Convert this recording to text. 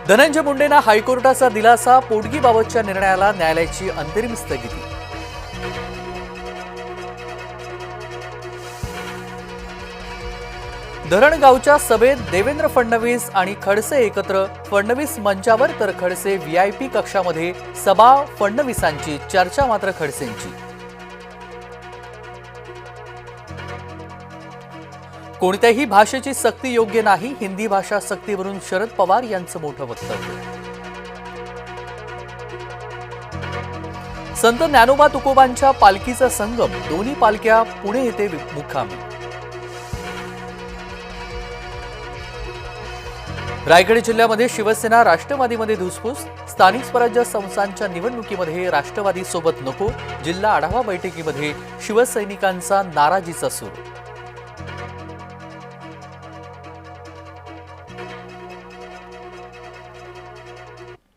धनंजय मुंडेंना हायकोर्टाचा दिलासा, पोटगीबाबतच्या निर्णयाला न्यायालयाची अंतरिम स्थगिती। धरणगावच्या सभेत देवेंद्र फडणवीस आणि खडसे एकत्र, फडणवीस मंचावर तर खडसे व्हीआयपी कक्षामध्ये। सभा फडणवीसांची, चर्चा मात्र खडसेंची। कोणत्याही भाषेची सक्ती योग्य नाही, हिंदी भाषा सक्तीवरून शरद पवार यांचं मोठं वक्तव्य। संत ज्ञानोबा तुकोबांच्या पालखीचा संगम, दोन्ही पालख्या पुणे येथे मुक्कामी। रायगड जिल्ह्यामध्ये शिवसेना राष्ट्रवादीमध्ये धुसफूस, स्थानिक स्वराज्य संस्थांच्या निवडणुकीमध्ये राष्ट्रवादी सोबत नको, जिल्हा आढावा बैठकीमध्ये शिवसैनिकांचा नाराजीचा सूर।